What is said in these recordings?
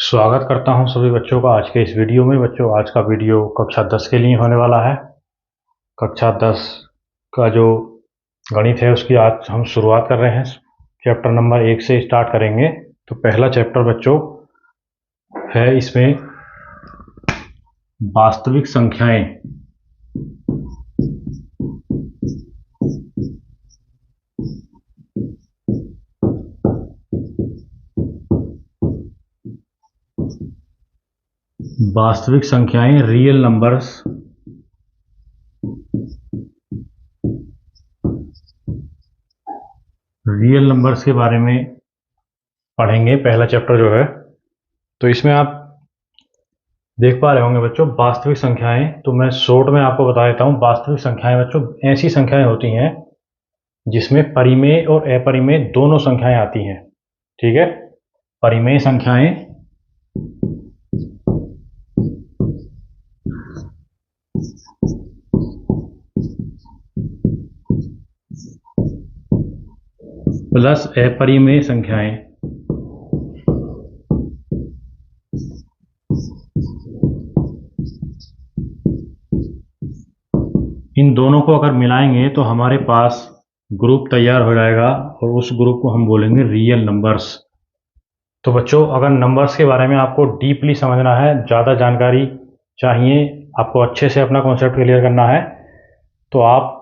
स्वागत करता हूं सभी बच्चों का आज के इस वीडियो में। बच्चों, आज का वीडियो कक्षा 10 के लिए होने वाला है। कक्षा 10 का जो गणित है उसकी आज हम शुरुआत कर रहे हैं। चैप्टर नंबर 1 से स्टार्ट करेंगे। तो पहला चैप्टर बच्चों है इसमें वास्तविक संख्याएं। वास्तविक संख्याएं, रियल नंबर्स। रियल नंबर्स के बारे में पढ़ेंगे पहला चैप्टर जो है। तो इसमें आप देख पा रहे होंगे बच्चों वास्तविक संख्याएं। तो मैं शॉर्ट में आपको बता देता हूं। वास्तविक संख्याएं बच्चों ऐसी संख्याएं होती हैं जिसमें परिमेय और अपरिमेय दोनों संख्याएं आती हैं। ठीक है, परिमेय संख्याएं प्लस अपरिमेय संख्याएं। इन दोनों को अगर मिलाएंगे तो हमारे पास ग्रुप तैयार हो जाएगा और उस ग्रुप को हम बोलेंगे रियल नंबर्स। तो बच्चों, अगर नंबर्स के बारे में आपको डीपली समझना है, ज़्यादा जानकारी चाहिए, आपको अच्छे से अपना कॉन्सेप्ट क्लियर करना है, तो आप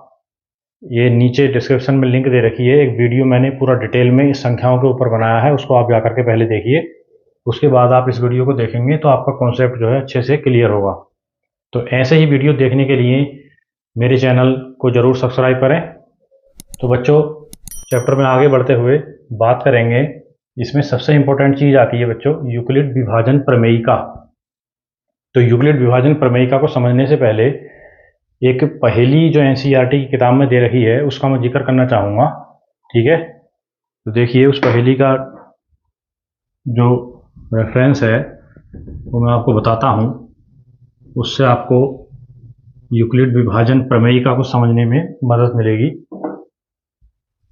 ये नीचे डिस्क्रिप्शन में लिंक दे रखी है। एक वीडियो मैंने पूरा डिटेल में इस संख्याओं के ऊपर बनाया है, उसको आप जाकर के पहले देखिए। उसके बाद आप इस वीडियो को देखेंगे तो आपका कॉन्सेप्ट जो है अच्छे से क्लियर होगा। तो ऐसे ही वीडियो देखने के लिए मेरे चैनल को ज़रूर सब्सक्राइब करें। तो बच्चों, चैप्टर में आगे बढ़ते हुए बात करेंगे। इसमें सबसे इम्पोर्टेंट चीज़ आती है बच्चों यूक्लिड विभाजन प्रमेयिका। तो यूक्लिड विभाजन प्रमेयिका को समझने से पहले एक पहेली जो एनसीईआरटी की किताब में दे रखी है उसका मैं जिक्र करना चाहूँगा। ठीक है, तो देखिए उस पहेली का जो रेफरेंस है वो मैं आपको बताता हूँ। उससे आपको यूक्लिड विभाजन प्रमेयिका को समझने में मदद मिलेगी।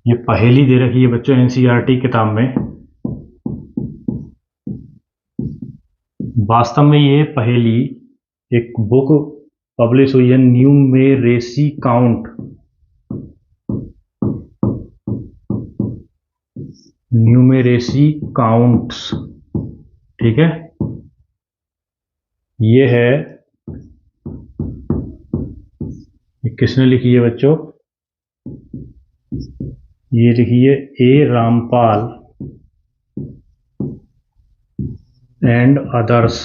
ये पहेली दे रखी है बच्चों एनसीईआरटी किताब में। वास्तव में ये पहेली एक बुक पब्लिश हुई है, न्यूमेरेसी काउंट। Numeracy counts. ठीक है, ये है, किसने लिखी है बच्चों? ये लिखी है ए रामपाल एंड अदर्स।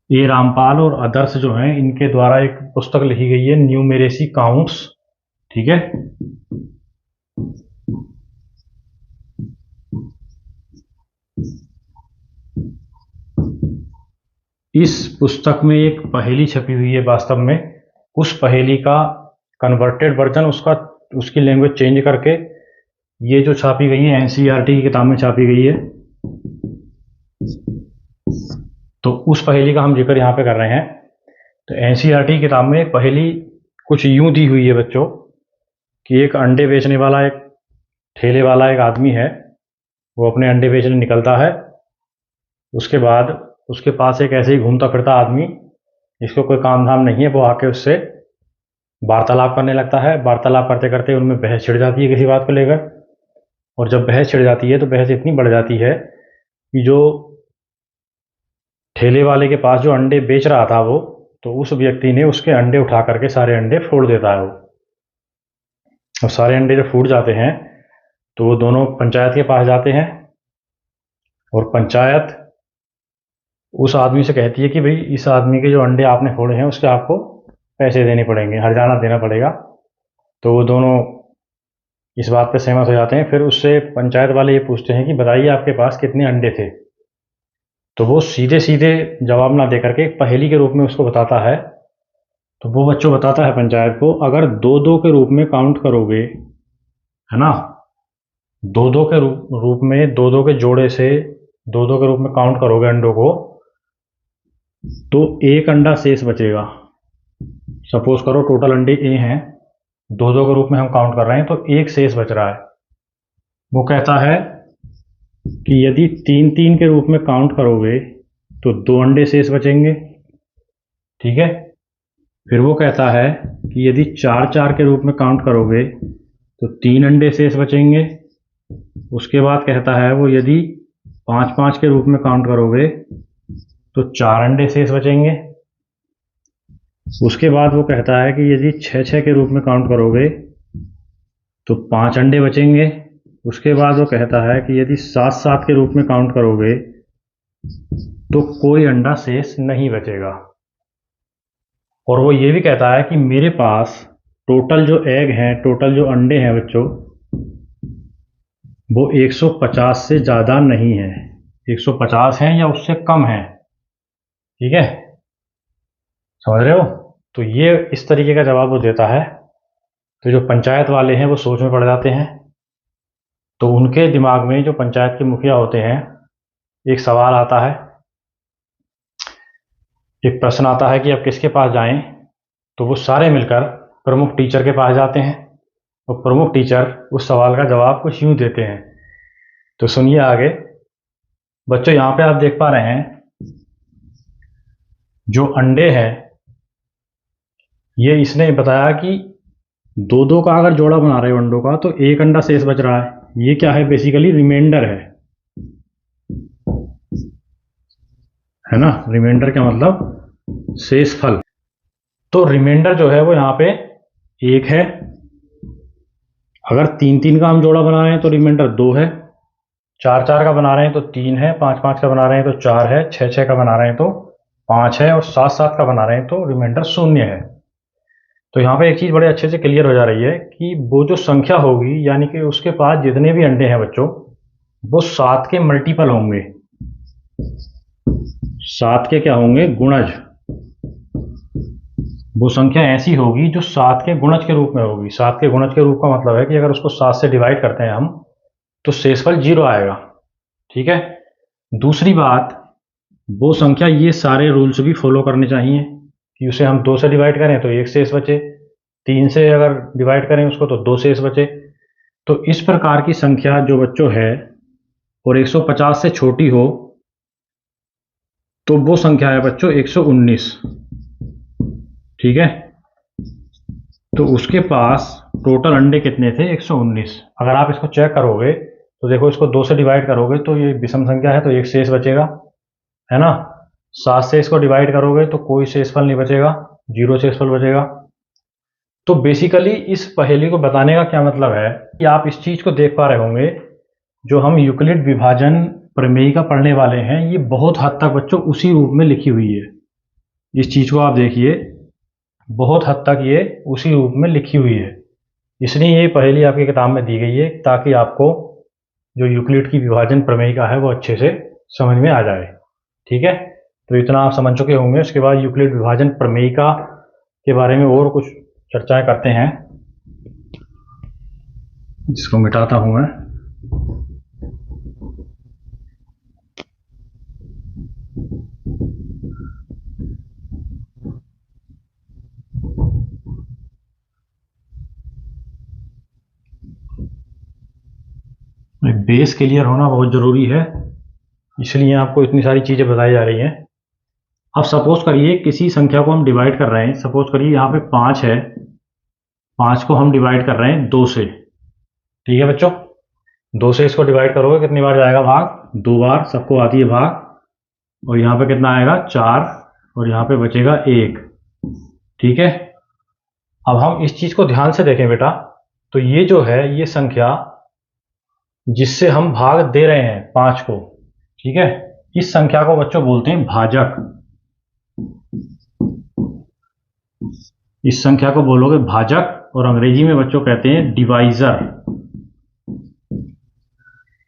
ए रामपाल और अदर्स जो हैं इनके द्वारा एक पुस्तक लिखी गई है न्यूमेरेसी काउंट्स। ठीक है, इस पुस्तक में एक पहेली छपी हुई है। वास्तव में उस पहेली का कन्वर्टेड वर्जन, उसकी लैंग्वेज चेंज करके ये जो छापी गई है एनसीईआरटी की किताब में छापी गई है। तो उस पहेली का हम जिक्र यहाँ पे कर रहे हैं। तो एनसीईआरटी की किताब में एक पहेली कुछ यूं दी हुई है बच्चों कि एक अंडे बेचने वाला, एक ठेले वाला एक आदमी है, वो अपने अंडे बेचने निकलता है। उसके बाद उसके पास एक ऐसे ही घूमता फिरता आदमी, जिसको कोई काम धाम नहीं है, वो आके उससे वार्तालाप करने लगता है। वार्तालाप करते करते उनमें बहस छिड़ जाती है किसी बात को लेकर। और जब बहस छिड़ जाती है तो बहस इतनी बढ़ जाती है कि जो ठेले वाले के पास जो अंडे बेच रहा था वो, तो उस व्यक्ति ने उसके अंडे उठा करके सारे अंडे फोड़ देता है वो। और सारे अंडे जब फूट जाते हैं तो वो दोनों पंचायत के पास जाते हैं और पंचायत उस आदमी से कहती है कि भाई इस आदमी के जो अंडे आपने फोड़े हैं उसके आपको पैसे देने पड़ेंगे, हर्जाना देना पड़ेगा। तो वो दोनों इस बात पे सहमत हो जाते हैं। फिर उससे पंचायत वाले ये पूछते हैं कि बताइए आपके पास कितने अंडे थे। तो वो सीधे सीधे जवाब ना दे करके एक पहेली के रूप में उसको बताता है। तो वो बच्चों बताता है पंचायत को, अगर दो दो के रूप में काउंट करोगे, है ना, दो दो के रूप में, दो दो के जोड़े से दो दो के रूप में काउंट करोगे अंडों को, तो एक अंडा शेष बचेगा। सपोज करो टोटल अंडे ए हैं, दो दो के रूप में हम काउंट कर रहे हैं, तो एक शेष बच रहा है। वो कहता है कि यदि 3-3 के रूप में काउंट करोगे तो 2 अंडे शेष बचेंगे। ठीक है, फिर वो कहता है कि यदि 4-4 के रूप में काउंट करोगे तो 3 अंडे शेष बचेंगे। उसके बाद कहता है वो यदि 5-5 के रूप में काउंट करोगे तो 4 अंडे शेष बचेंगे। उसके बाद वो कहता है कि यदि 6-6 के रूप में काउंट करोगे तो 5 अंडे बचेंगे। उसके बाद वो कहता है कि यदि 7-7 के रूप में काउंट करोगे तो कोई अंडा शेष नहीं बचेगा। और वो ये भी कहता है कि मेरे पास टोटल जो एग हैं, टोटल जो अंडे हैं बच्चों, वो 150 से ज़्यादा नहीं है, 150 हैं या उससे कम है। ठीक है, समझ रहे हो? तो ये इस तरीके का जवाब वो देता है। तो जो पंचायत वाले हैं वो सोच में पड़ जाते हैं। तो उनके दिमाग में, जो पंचायत के मुखिया होते हैं, एक सवाल आता है, एक प्रश्न आता है कि अब किसके पास जाएं। तो वो सारे मिलकर प्रमुख टीचर के पास जाते हैं और प्रमुख टीचर उस सवाल का जवाब कुछ यूँ देते हैं। तो सुनिए आगे बच्चों, यहाँ पे आप देख पा रहे हैं जो अंडे हैं, ये इसने बताया कि 2-2 का अगर जोड़ा बना रहे हो अंडों का तो 1 अंडा शेष बच रहा है। ये क्या है? बेसिकली रिमाइंडर है ना। रिमाइंडर क्या मतलब? शेषफल। तो रिमाइंडर जो है वो यहाँ पे 1 है। अगर 3-3 का हम जोड़ा बना रहे हैं तो रिमाइंडर 2 है। 4-4 का बना रहे हैं तो 3 है। 5-5 का बना रहे हैं तो 4 है। 6-6 का बना रहे हैं तो 5 है। और 7-7 का बना रहे हैं तो रिमाइंडर 0 है। तो यहाँ पे एक चीज़ बड़े अच्छे से क्लियर हो जा रही है कि वो जो संख्या होगी, यानी कि उसके पास जितने भी अंडे हैं बच्चों, वो 7 के मल्टीपल होंगे। 7 के क्या होंगे? गुणज। वो संख्या ऐसी होगी जो 7 के गुणज के रूप में होगी। 7 के गुणज के रूप का मतलब है कि अगर उसको 7 से डिवाइड करते हैं हम तो शेषफल 0 आएगा। ठीक है। दूसरी बात, वो संख्या ये सारे रूल्स भी फॉलो करने चाहिए कि उसे हम 2 से डिवाइड करें तो 1 शेष बचे, 3 से अगर डिवाइड करें उसको तो 2 शेष बचे। तो इस प्रकार की संख्या जो बच्चों है और 150 से छोटी हो तो वो संख्या है बच्चों 119। ठीक है, तो उसके पास टोटल अंडे कितने थे? 119। अगर आप इसको चेक करोगे तो देखो, इसको 2 से डिवाइड करोगे तो ये विषम संख्या है तो 1 शेष बचेगा, है ना। 7 से इसको डिवाइड करोगे तो कोई शेषफल नहीं बचेगा, 0 शेषफल बचेगा। तो बेसिकली इस पहेली को बताने का क्या मतलब है कि आप इस चीज़ को देख पा रहे होंगे, जो हम यूक्लिड विभाजन प्रमेयिका पढ़ने वाले हैं, ये बहुत हद तक बच्चों उसी रूप में लिखी हुई है। इस चीज़ को आप देखिए, बहुत हद तक ये उसी रूप में लिखी हुई है। इसलिए ये पहेली आपकी किताब में दी गई है ताकि आपको जो यूक्लिड की विभाजन प्रमेयिका है वो अच्छे से समझ में आ जाए। ठीक है, तो इतना आप समझ चुके होंगे। उसके बाद यूक्लिड विभाजन प्रमेयिका के बारे में और कुछ चर्चाएं करते हैं, जिसको मिटाता हूं मैं। बेस क्लियर होना बहुत ज़रूरी है, इसलिए आपको इतनी सारी चीज़ें बताई जा रही हैं। अब सपोज करिए किसी संख्या को हम डिवाइड कर रहे हैं। सपोज करिए यहाँ पे 5 है, 5 को हम डिवाइड कर रहे हैं 2 से। ठीक है बच्चों, 2 से इसको डिवाइड करोगे कितनी बार जाएगा भाग? 2 बार। सबको आती है भाग। और यहाँ पे कितना आएगा? 4। और यहाँ पे बचेगा 1। ठीक है, अब हम इस चीज़ को ध्यान से देखें बेटा, तो ये जो है ये संख्या जिससे हम भाग दे रहे हैं 5 को, ठीक है, इस संख्या को बच्चों बोलते हैं भाजक। इस संख्या को बोलोगे भाजक, और अंग्रेजी में बच्चों कहते हैं डिवाइजर।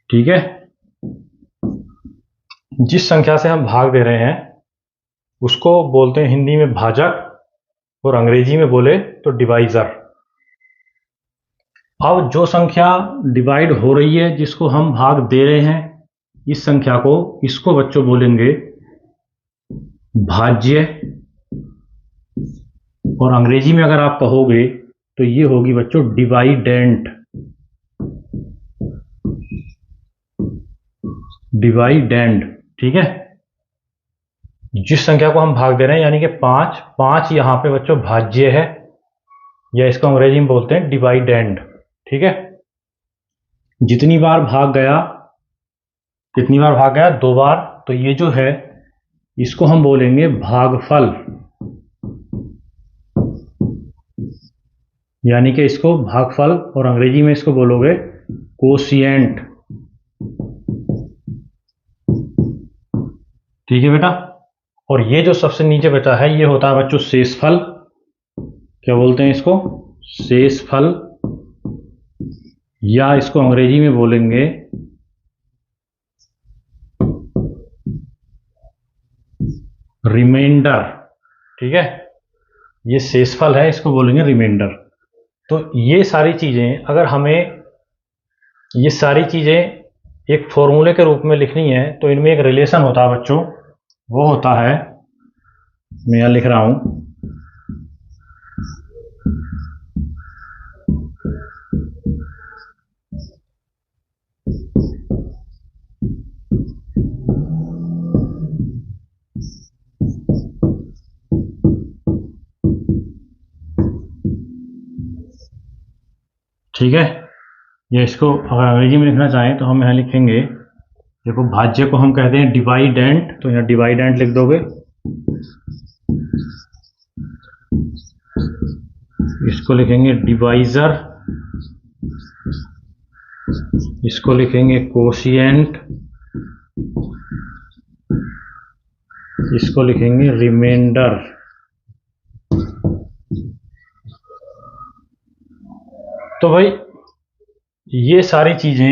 ठीक है, जिस संख्या से हम भाग दे रहे हैं उसको बोलते हैं हिंदी में भाजक, और अंग्रेजी में बोले तो डिवाइजर। अब जो संख्या डिवाइड हो रही है, जिसको हम भाग दे रहे हैं, इस संख्या को, इसको बच्चों बोलेंगे भाज्य। और अंग्रेजी में अगर आप कहोगे तो ये होगी बच्चों डिवाइडेंट। डिवाइडेंड, ठीक है। जिस संख्या को हम भाग दे रहे हैं यानी कि 5, 5 यहाँ पे बच्चों भाज्य है, या इसको अंग्रेजी में बोलते हैं डिवाइडेंड, ठीक है। जितनी बार भाग गया, कितनी बार भाग गया? 2 बार। तो ये जो है इसको हम बोलेंगे भागफल, यानी कि इसको भागफल, और अंग्रेजी में इसको बोलोगे कोशिएंट, ठीक है बेटा। और ये जो सबसे नीचे बेटा है ये होता है बच्चों शेषफल। क्या बोलते हैं इसको? शेषफल, या इसको अंग्रेजी में बोलेंगे रिमाइंडर, ठीक है। ये शेषफल है, इसको बोलेंगे रिमाइंडर। तो ये सारी चीजें अगर हमें ये सारी चीजें एक फॉर्मूले के रूप में लिखनी है तो इनमें एक रिलेशन होता है बच्चों, वो होता है, मैं यहां लिख रहा हूं, ठीक है। या इसको अगर अंग्रेजी में लिखना चाहें तो हम यहाँ लिखेंगे, देखो भाज्य को हम कहते हैं डिवाइडेंट, तो यहाँ डिवाइडेंट लिख दोगे। इसको लिखेंगे डिवाइजर, इसको लिखेंगे कोशिएंट, इसको लिखेंगे रिमाइंडर। तो भाई ये सारी चीजें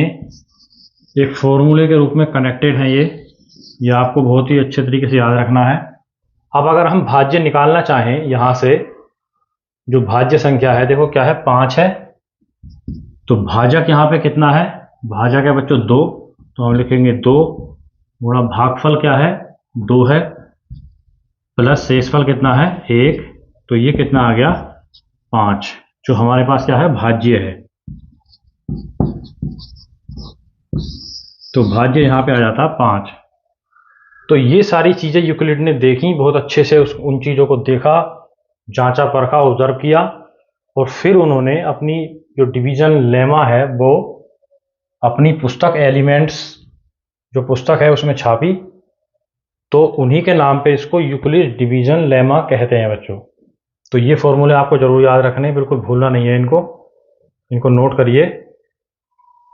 एक फॉर्मूले के रूप में कनेक्टेड हैं, ये आपको बहुत ही अच्छे तरीके से याद रखना है। अब अगर हम भाज्य निकालना चाहें यहां से, जो भाज्य संख्या है देखो क्या है, 5 है। तो भाजक यहाँ पे कितना है? भाजक है बच्चों 2, तो हम लिखेंगे 2 गुणा भागफल क्या है? 2 है, प्लस शेषफल कितना है? 1। तो ये कितना आ गया? 5, जो हमारे पास क्या है? भाज्य है। तो भाज्य यहां पे आ जाता 5। तो ये सारी चीजें यूक्लिड ने देखी बहुत अच्छे से, उन चीजों को देखा, जांचा परखा, ऑब्जर्व किया, और फिर उन्होंने अपनी जो डिवीजन लेमा है वो अपनी पुस्तक एलिमेंट्स, जो पुस्तक है उसमें छापी। तो उन्हीं के नाम पे इसको यूक्लिड डिवीजन लेमा कहते हैं बच्चों। तो ये फॉर्मूले आपको जरूर याद रखने, बिल्कुल भूलना नहीं है इनको नोट करिए,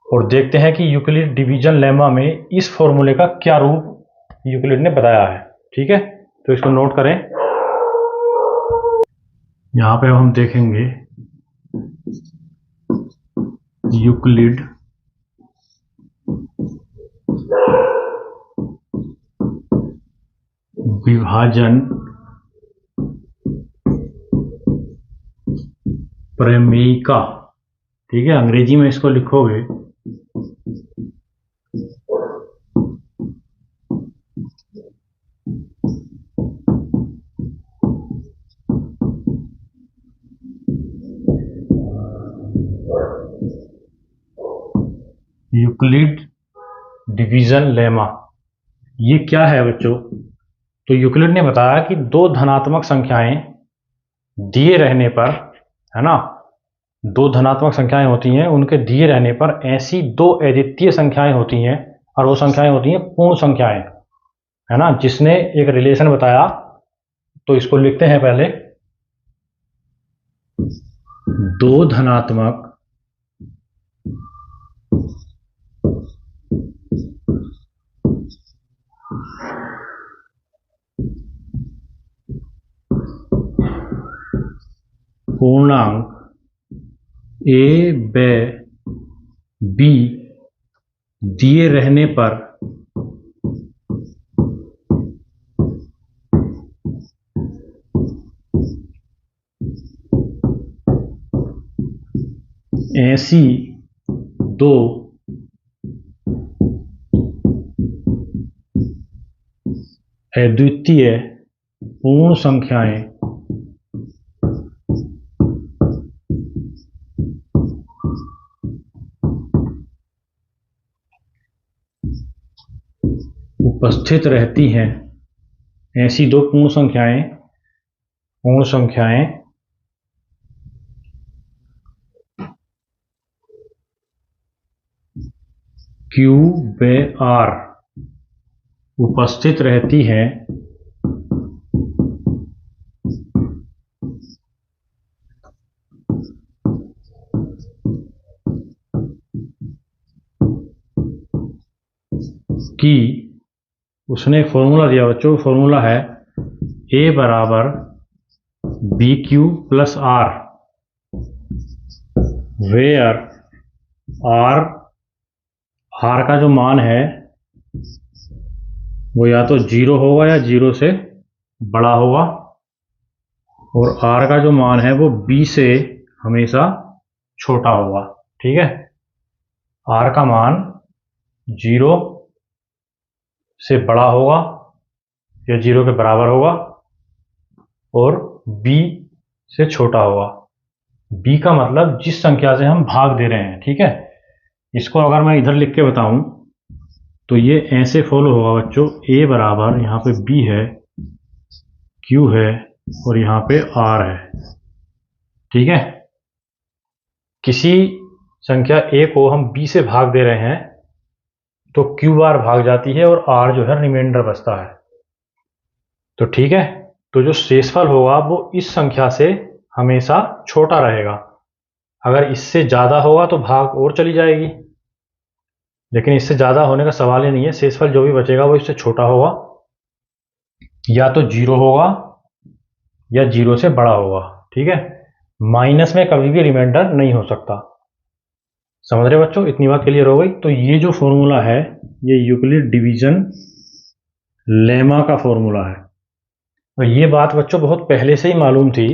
और देखते हैं कि यूक्लिड डिवीजन लेमा में इस फॉर्मूले का क्या रूप यूक्लिड ने बताया है, ठीक है। तो इसको नोट करें। यहां पे हम देखेंगे यूक्लिड विभाजन प्रमेयिका, ठीक है। अंग्रेजी में इसको लिखोगे यूक्लिड डिवीजन लेमा। ये क्या है बच्चों? तो यूक्लिड ने बताया कि 2 धनात्मक संख्याएं दिए रहने पर, है ना, 2 धनात्मक संख्याएं होती हैं, उनके दिए रहने पर ऐसी 2 अद्वितीय संख्याएं होती हैं, और वो संख्याएं होती हैं पूर्ण संख्याएं, है ना, जिसने एक रिलेशन बताया। तो इसको लिखते हैं पहले, 2 धनात्मक पूर्णांक ए व बी दिए रहने पर ऐसी 2 अद्वितीय पूर्ण संख्याएं उपस्थित रहती हैं ऐसी दो पूर्ण संख्याएं Q व R उपस्थित रहती हैं कि उसने एक फॉर्मूला दिया बच्चों, फॉर्मूला है A बराबर BQ plus R, where R का जो मान है वो या तो 0 होगा या 0 से बड़ा होगा, और R का जो मान है वो B से हमेशा छोटा होगा। ठीक है, R का मान 0 से बड़ा होगा या 0 के बराबर होगा और B से छोटा होगा। B का मतलब जिस संख्या से हम भाग दे रहे हैं। ठीक है, इसको अगर मैं इधर लिख के बताऊं तो ये ऐसे फॉलो होगा बच्चों, A बराबर यहाँ पे B है, Q है और यहाँ पे R है। ठीक है, किसी संख्या A को हम B से भाग दे रहे हैं तो Q बार भाग जाती है और R जो है रिमाइंडर बचता है। तो ठीक है, तो जो शेषफल होगा वो इस संख्या से हमेशा छोटा रहेगा। अगर इससे ज़्यादा होगा तो भाग और चली जाएगी, लेकिन इससे ज़्यादा होने का सवाल ही नहीं है। शेषफल जो भी बचेगा वो इससे छोटा होगा, या तो 0 होगा या 0 से बड़ा होगा। ठीक है, माइनस में कभी भी रिमाइंडर नहीं हो सकता। समझ रहे बच्चों, इतनी बात क्लियर हो गई। तो ये जो फॉर्मूला है ये यूक्लिड डिवीजन लेमा का फॉर्मूला है, और ये बात बच्चों बहुत पहले से ही मालूम थी,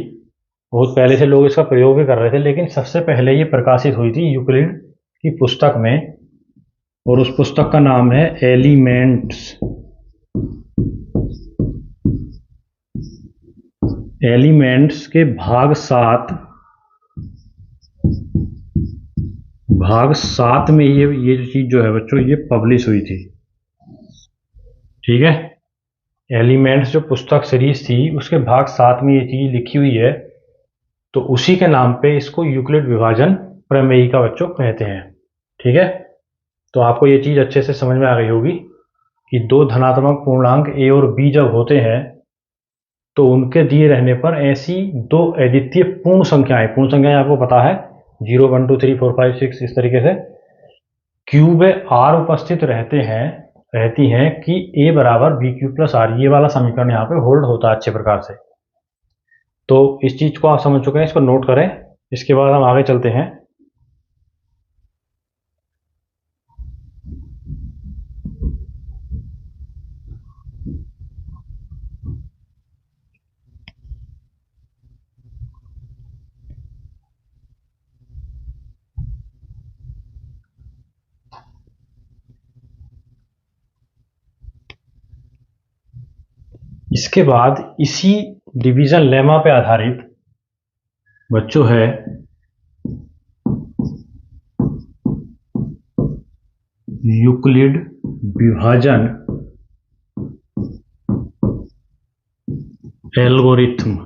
बहुत पहले से लोग इसका प्रयोग भी कर रहे थे, लेकिन सबसे पहले ये प्रकाशित हुई थी यूक्लिड की पुस्तक में, और उस पुस्तक का नाम है एलिमेंट्स। एलिमेंट्स के भाग 7 में ये जो चीज जो है बच्चों ये पब्लिश हुई थी। ठीक है, एलिमेंट्स जो पुस्तक सीरीज थी उसके भाग 7 में ये चीज लिखी हुई है, तो उसी के नाम पे इसको यूक्लिड विभाजन प्रमेय का बच्चों कहते हैं। ठीक है, तो आपको ये चीज अच्छे से समझ में आ गई होगी कि दो धनात्मक पूर्णांक A और B जब होते हैं तो उनके दिए रहने पर ऐसी दो अद्वितीय पूर्ण संख्याएं आपको पता है 0, 1, 2, 3, 4, 5, 6 इस तरीके से Q व R उपस्थित रहती हैं कि A बराबर BQ प्लस R, ये वाला समीकरण यहाँ पे होल्ड होता है अच्छे प्रकार से। तो इस चीज को आप समझ चुके हैं, इसको नोट करें। इसके बाद हम आगे चलते हैं। इसके बाद इसी डिवीजन लेमा पे आधारित बच्चों है यूक्लिड विभाजन एल्गोरिथम।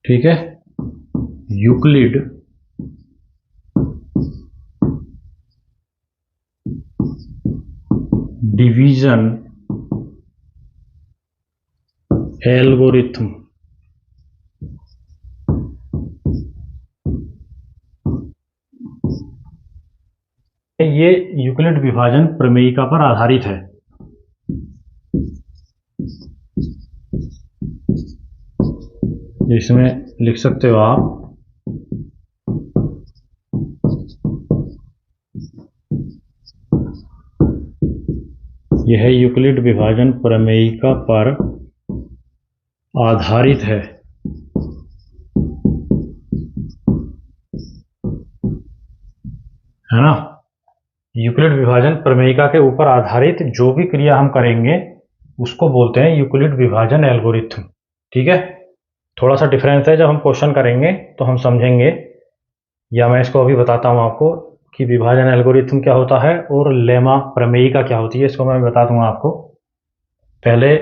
ठीक है, यूक्लिड डिवीजन एल्गोरिथम। ये यूक्लिड विभाजन प्रमेयिका पर आधारित है। इसमें लिख सकते हो आप यह यूक्लिड विभाजन प्रमेयिका पर आधारित है। है ना, यूक्लिड विभाजन प्रमेयिका के ऊपर आधारित जो भी क्रिया हम करेंगे उसको बोलते हैं यूक्लिड विभाजन एल्गोरिथम। ठीक है, थोड़ा सा डिफरेंस है, जब हम क्वेश्चन करेंगे तो हम समझेंगे या मैं इसको अभी बताता हूँ आपको कि विभाजन एल्गोरिथम क्या होता है और लेमा प्रमेयिका क्या होती है, इसको मैं बता दूंगा आपको। पहले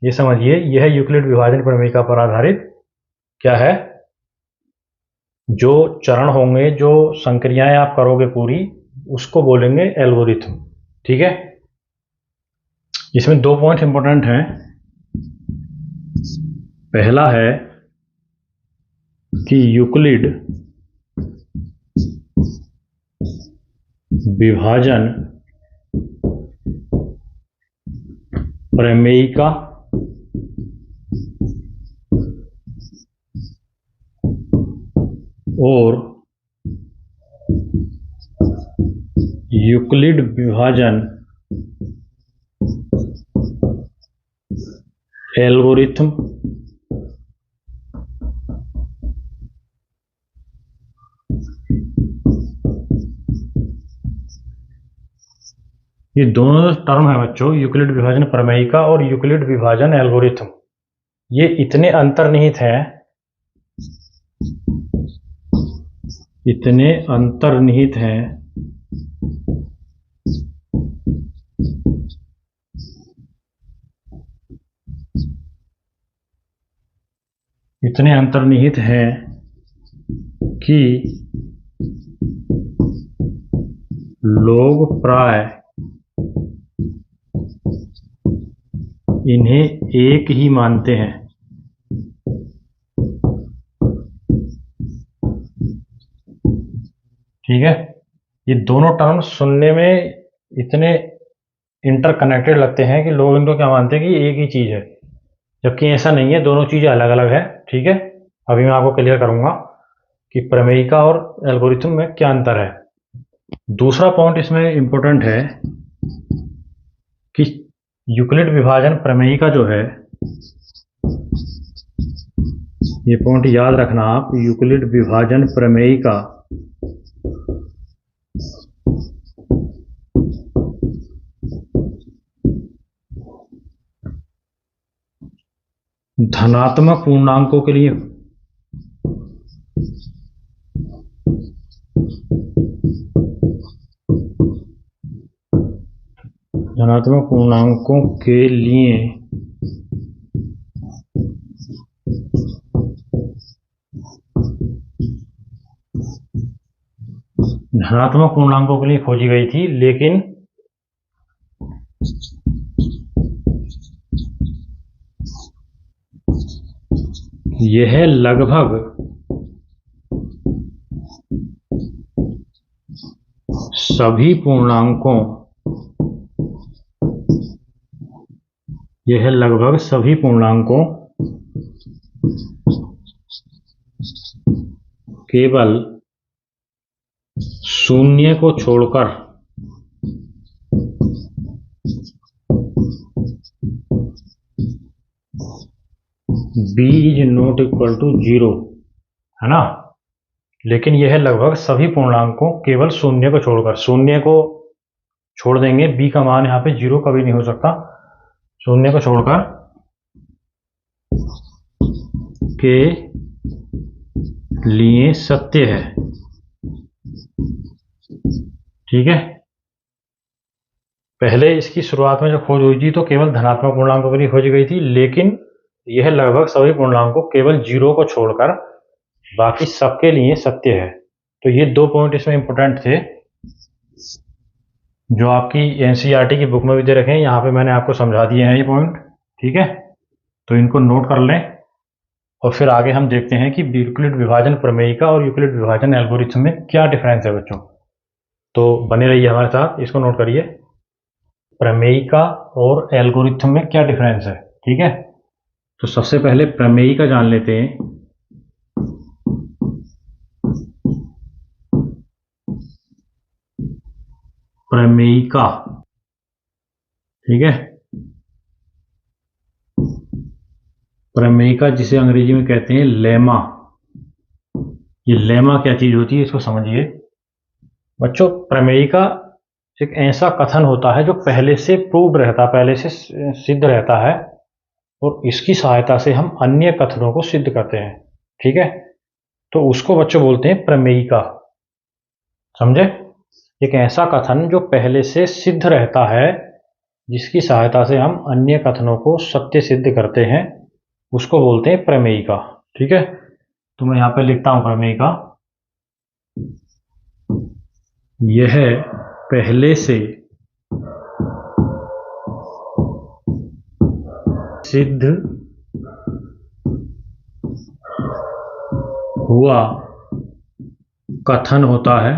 ये समझिए, यह यूक्लिड विभाजन प्रमेयिका पर आधारित क्या है, जो चरण होंगे, जो संक्रियाएं आप करोगे पूरी, उसको बोलेंगे एल्गोरिथम। ठीक है, इसमें दो पॉइंट इंपॉर्टेंट हैं। पहला है कि यूक्लिड विभाजन प्रमेयिका और यूक्लिड विभाजन एल्गोरिथम ये दोनों टर्म है बच्चों, यूक्लिड विभाजन प्रमेयिका और यूक्लिड विभाजन एल्गोरिथम, ये इतने अंतर्निहित हैं, इतने अंतर्निहित हैं इतने अंतर्निहित हैं कि लोग प्राय इन्हें एक ही मानते हैं। ठीक है, ये दोनों टर्म सुनने में इतने इंटरकनेक्टेड लगते हैं कि लोग इनको क्या मानते हैं कि एक ही चीज है, जबकि ऐसा नहीं है, दोनों चीजें अलग अलग है। ठीक है, अभी मैं आपको क्लियर करूंगा कि प्रमेयिका और एल्गोरिथम में क्या अंतर है। दूसरा पॉइंट इसमें इंपॉर्टेंट है कि यूक्लिड विभाजन प्रमेयिका जो है, ये पॉइंट याद रखना आप, यूक्लिड विभाजन प्रमेयिका धनात्मक पूर्णांकों के लिए धनात्मक पूर्णांकों के लिए खोजी गई थी, लेकिन यह लगभग सभी पूर्णांकों केवल शून्य को छोड़कर b is not equal to 0, है ना। लेकिन यह लगभग सभी पूर्णांकों केवल शून्य को छोड़कर, शून्य को छोड़ देंगे, b का मान यहाँ पे 0 कभी नहीं हो सकता, शून्य को छोड़कर के लिए सत्य है। ठीक है, पहले इसकी शुरुआत में जब खोज हुई थी तो केवल धनात्मक पूर्णांकों के लिए खोजी गई थी, लेकिन यह लगभग सभी पूर्णांकों केवल 0 को छोड़कर बाकी सबके लिए सत्य है। तो ये दो पॉइंट इसमें इंपॉर्टेंट थे, जो आपकी एनसीईआरटी की बुक में भी दे रखे हैं, यहाँ पे मैंने आपको समझा दिए हैं ये पॉइंट। ठीक है, तो इनको नोट कर लें और फिर आगे हम देखते हैं कि यूक्लिड विभाजन प्रमेयिका और यूक्लिड विभाजन एल्गोरिथम में क्या डिफरेंस है बच्चों। तो बने रहिए हमारे साथ, इसको नोट करिए, प्रमेयिका और एल्गोरिथम में क्या डिफरेंस है। ठीक है, तो सबसे पहले प्रमेयिका जान लेते हैं। प्रमेयिका, ठीक है, प्रमेयिका जिसे अंग्रेजी में कहते हैं लेमा। ये लेमा क्या चीज होती है, इसको समझिए बच्चों। प्रमेयिका एक ऐसा कथन होता है जो पहले से प्रूव्ड रहता, पहले से सिद्ध रहता है, और इसकी सहायता से हम अन्य कथनों को सिद्ध करते हैं। ठीक है, तो उसको बच्चों बोलते हैं प्रमेयिका। समझे? एक ऐसा कथन जो पहले से सिद्ध रहता है, जिसकी सहायता से हम अन्य कथनों को सत्य सिद्ध करते हैं, उसको बोलते हैं प्रमेयिका। ठीक है, तो मैं यहाँ पे लिखता हूँ प्रमेयिका। यह पहले से सिद्ध हुआ कथन होता है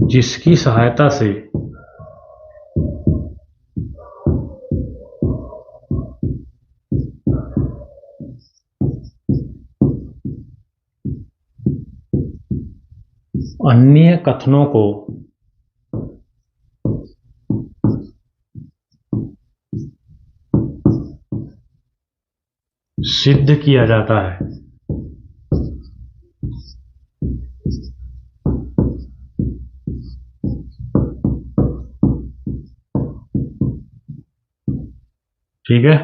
जिसकी सहायता से अन्य कथनों को सिद्ध किया जाता है। ठीक है,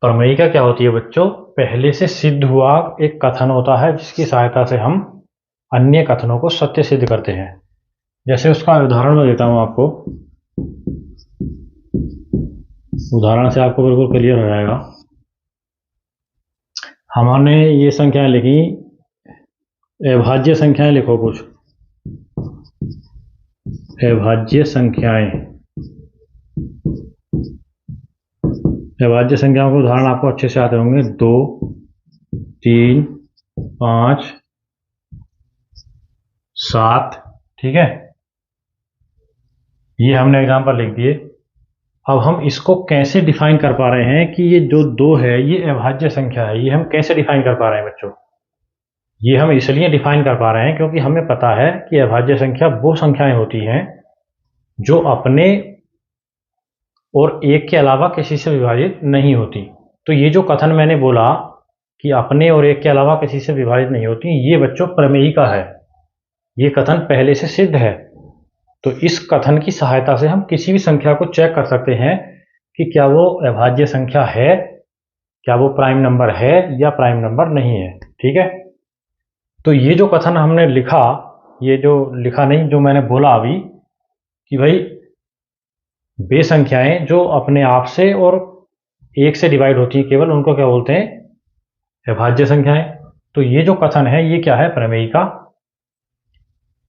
प्रमेयिका क्या होती है बच्चों? पहले से सिद्ध हुआ एक कथन होता है जिसकी सहायता से हम अन्य कथनों को सत्य सिद्ध करते हैं। जैसे उसका उदाहरण मैं देता हूं आपको, उदाहरण से आपको बिल्कुल क्लियर हो जाएगा। हमने ये संख्याएं लिखी, अभाज्य संख्याएं लिखो कुछ, अभाज्य संख्याएं। अभाज्य संख्याओं के उदाहरण आपको अच्छे से आते होंगे, 2, 3, 5, 7। ठीक है, ये हमने एग्जाम्पल लिख दिए। अब हम इसको कैसे डिफाइन कर पा रहे हैं कि ये जो 2 है ये अभाज्य संख्या है, ये हम कैसे डिफाइन कर पा रहे हैं बच्चों? ये हम इसलिए डिफाइन कर पा रहे हैं क्योंकि हमें पता है कि अभाज्य संख्या वो संख्याएं होती हैं जो अपने और एक के अलावा किसी से विभाजित नहीं होती। तो ये जो कथन मैंने बोला कि अपने और एक के अलावा किसी से विभाजित नहीं होती, ये बच्चों प्रमेयिका है। ये कथन पहले से सिद्ध है। तो इस कथन की सहायता से हम किसी भी संख्या को चेक कर सकते हैं कि क्या वो अभाज्य संख्या है, क्या वो प्राइम नंबर है या प्राइम नंबर नहीं है। ठीक है, तो ये जो कथन हमने लिखा, ये जो लिखा नहीं, जो मैंने बोला अभी कि भाई वे संख्याएं जो अपने आप से और एक से डिवाइड होती है केवल, उनको क्या बोलते हैं? अभाज्य संख्याएं। तो ये जो कथन है ये क्या है? प्रमेयिका।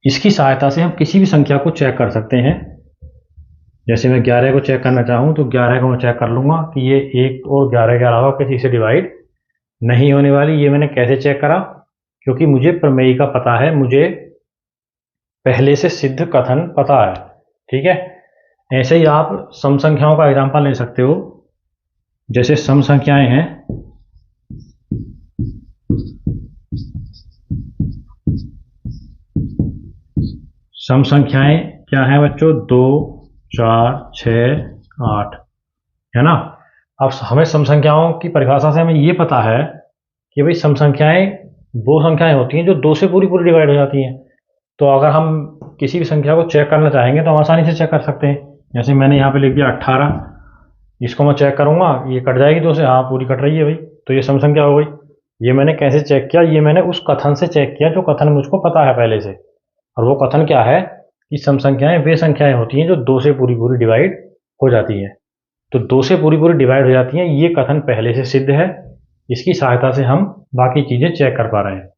इसकी सहायता से हम किसी भी संख्या को चेक कर सकते हैं। जैसे मैं 11 को चेक करना चाहूँ तो 11 को मैं चेक कर लूँगा कि ये 1 और 11 के अलावा किसी से डिवाइड नहीं होने वाली। ये मैंने कैसे चेक करा? क्योंकि मुझे प्रमेयिका पता है, मुझे पहले से सिद्ध कथन पता है। ठीक है, ऐसे ही आप सम संख्याओं का एग्जाम्पल ले सकते हो। जैसे सम संख्याएं हैं, सम संख्याएं क्या है बच्चों? 2, 4, 6, 8, है ना। अब हमें सम संख्याओं की परिभाषा से हमें ये पता है कि भाई सम संख्याएं वो संख्याएं होती हैं जो 2 से पूरी पूरी डिवाइड हो जाती हैं। तो अगर हम किसी भी संख्या को चेक करना चाहेंगे तो हम आसानी से चेक कर सकते हैं। जैसे मैंने यहाँ पे लिख दिया 18, इसको मैं चेक करूँगा, ये कट जाएगी 2 से, हाँ पूरी कट रही है भाई, तो ये सम संख्या हो गई। ये मैंने कैसे चेक किया? ये मैंने उस कथन से चेक किया जो कथन मुझको पता है पहले से। और वो कथन क्या है कि सम संख्याएं वे संख्याएं होती हैं जो 2 से पूरी पूरी डिवाइड हो जाती हैं। तो 2 से पूरी पूरी डिवाइड हो जाती हैं, ये कथन पहले से सिद्ध है। इसकी सहायता से हम बाकी चीज़ें चेक कर पा रहे हैं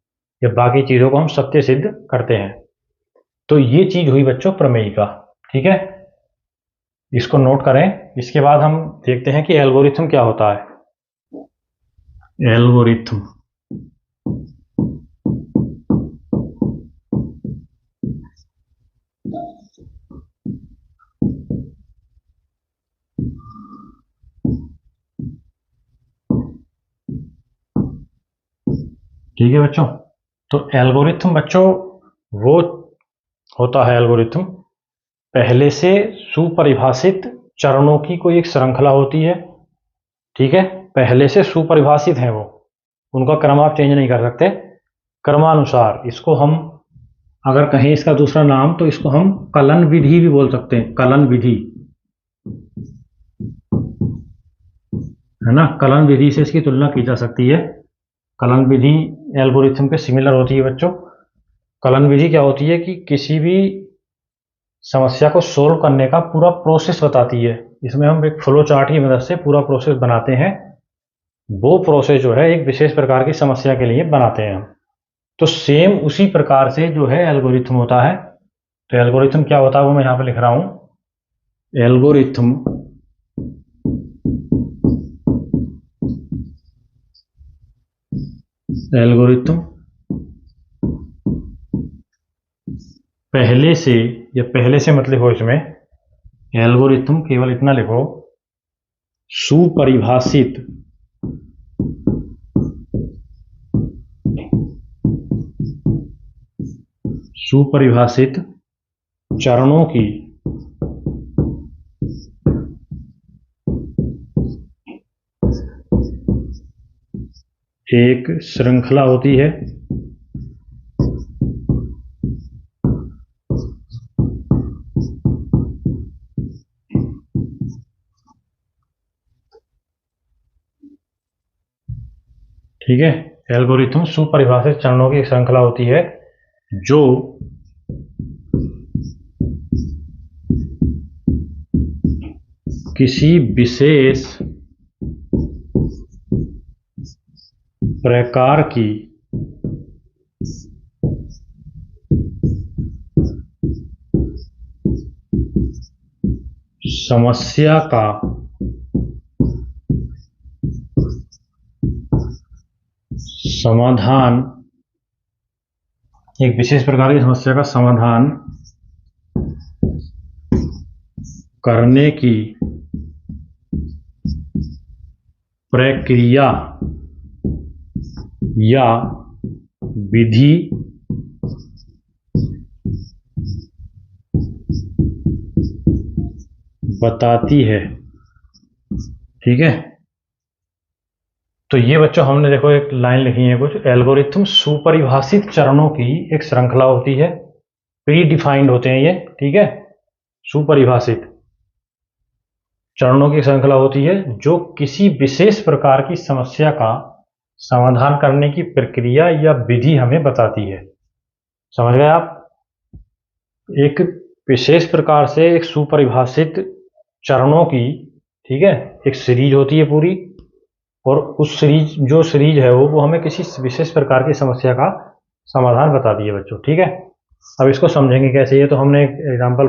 या बाकी चीज़ों को हम सत्य सिद्ध करते हैं। तो ये चीज़ हुई बच्चों प्रमेयिका। ठीक है, इसको नोट करें। इसके बाद हम देखते हैं कि एल्गोरिथम क्या होता है। एल्गोरिथम, ठीक है बच्चों। तो एल्गोरिथम बच्चों वो होता है, एल्गोरिथम पहले से सुपरिभाषित चरणों की कोई एक श्रृंखला होती है। ठीक है, पहले से सुपरिभाषित है वो, उनका क्रम आप चेंज नहीं कर सकते। क्रमानुसार इसको हम अगर कहें इसका दूसरा नाम तो इसको हम कलन विधि भी बोल सकते हैं, कलन विधि। है ना। कलन विधि से इसकी तुलना की जा सकती है। कलन विधि एल्गोरिथम के सिमिलर होती है बच्चों। कलन विधि क्या होती है कि किसी भी समस्या को सोल्व करने का पूरा प्रोसेस बताती है। इसमें हम एक फ्लो चार्ट की मदद से पूरा प्रोसेस बनाते हैं। वो प्रोसेस जो है एक विशेष प्रकार की समस्या के लिए बनाते हैं हम। तो सेम उसी प्रकार से जो है एल्गोरिथम होता है। तो एल्गोरिथम क्या होता है वो मैं यहाँ पे लिख रहा हूँ। एल्गोरिथम एल्गोरिथम पहले से, या पहले से मतलब हो इसमें, एल्गोरिथम केवल इतना लिखो, सुपरिभाषित सुपरिभाषित चरणों की एक श्रृंखला होती है। ठीक है, एल्गोरिथम सुपरिभाषित चरणों की एक श्रृंखला होती है जो किसी विशेष प्रकार की समस्या का समाधान, एक विशेष प्रकार की समस्या का समाधान करने की प्रक्रिया या विधि बताती है। ठीक है, तो ये बच्चों हमने देखो एक लाइन लिखी है कुछ, एल्गोरिथम सुपरिभाषित चरणों की एक श्रृंखला होती है। प्री डिफाइंड होते हैं ये। ठीक है, सुपरिभाषित चरणों की श्रृंखला होती है जो किसी विशेष प्रकार की समस्या का समाधान करने की प्रक्रिया या विधि हमें बताती है। समझ गए आप? एक विशेष प्रकार से एक सुपरिभाषित चरणों की, ठीक है, एक सीरीज होती है पूरी, और उस सीरीज है वो हमें किसी विशेष प्रकार की समस्या का समाधान बताती है बच्चों। ठीक है, अब इसको समझेंगे कैसे। ये तो हमने एक एग्जाम्पल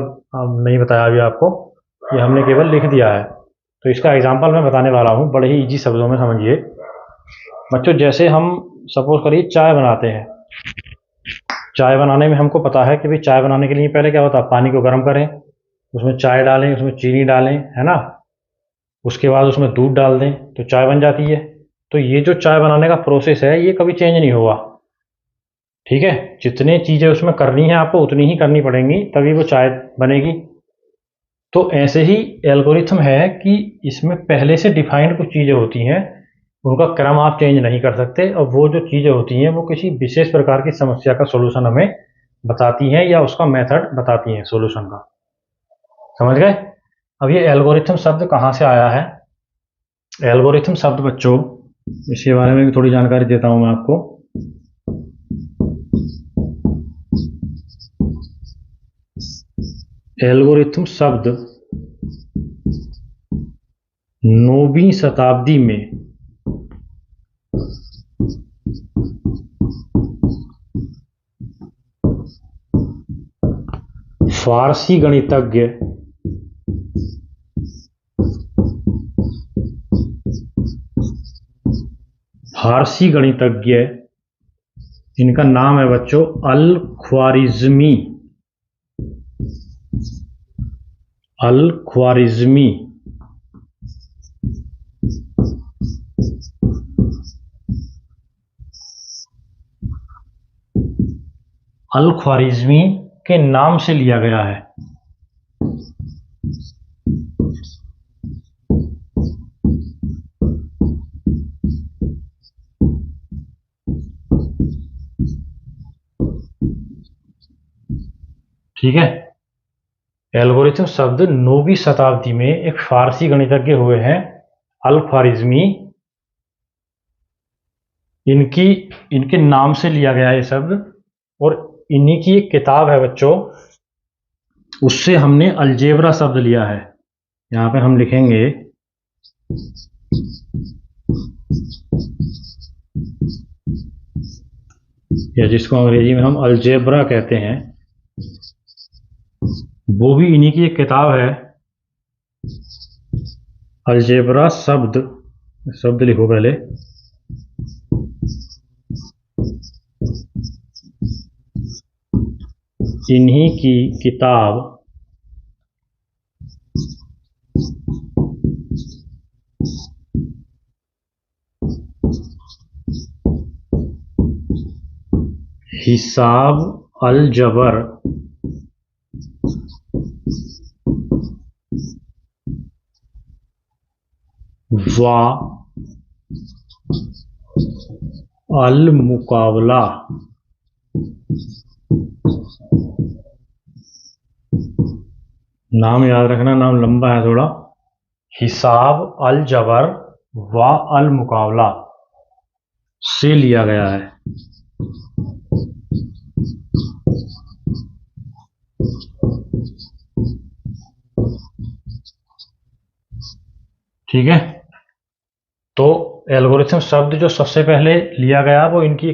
नहीं बताया अभी आपको, ये हमने केवल लिख दिया है। तो इसका एग्जाम्पल मैं बताने वाला हूँ, बड़े ही इजी शब्दों में समझिए बच्चों। जैसे हम सपोज करिए चाय बनाते हैं। चाय बनाने में हमको पता है कि भाई चाय बनाने के लिए पहले क्या होता है, पानी को गर्म करें, उसमें चाय डालें, उसमें चीनी डालें, है ना, उसके बाद उसमें दूध डाल दें तो चाय बन जाती है। तो ये जो चाय बनाने का प्रोसेस है ये कभी चेंज नहीं हुआ। ठीक है, जितने चीज़ें उसमें करनी है आपको उतनी ही करनी पड़ेंगी, तभी वो चाय बनेगी। तो ऐसे ही एल्गोरिथम है कि इसमें पहले से डिफाइंड कुछ चीज़ें होती हैं, उनका क्रम आप चेंज नहीं कर सकते, और वो जो चीज़ें होती हैं वो किसी विशेष प्रकार की समस्या का सॉल्यूशन हमें बताती हैं या उसका मेथड बताती हैं सॉल्यूशन का। समझ गए? अब ये एल्गोरिथम शब्द कहाँ से आया है? एल्गोरिथम शब्द बच्चों, इसके बारे में भी थोड़ी जानकारी देता हूं मैं आपको। एल्गोरिथम शब्द 9वीं शताब्दी में फारसी गणितज्ञ इनका नाम है बच्चों अल-ख्वारिज़मी। अल-ख्वारिज़मी अल-ख्वारिज़मी के नाम से लिया गया है। ठीक है, एल्गोरिथम शब्द 9वीं शताब्दी में एक फारसी गणितज्ञ हुए हैं अल ख्वारिज़मी, इनके नाम से लिया गया ये शब्द, और इन्हीं की एक किताब है बच्चों, उससे हमने अलजेब्रा शब्द लिया है। यहाँ पे हम लिखेंगे या जिसको अंग्रेजी में हम अलजेब्रा कहते हैं, वो भी इन्हीं की एक किताब है। अलजेब्रा शब्द लिखो पहले, इन्हीं की किताब हिसाब अल जबर व अल मुकाबला, नाम याद रखना, नाम लंबा है थोड़ा। हिसाब अल जबर व अल मुकाबला से लिया गया है। ठीक है, तो एल्गोरिथम शब्द जो सबसे पहले लिया गया वो इनकी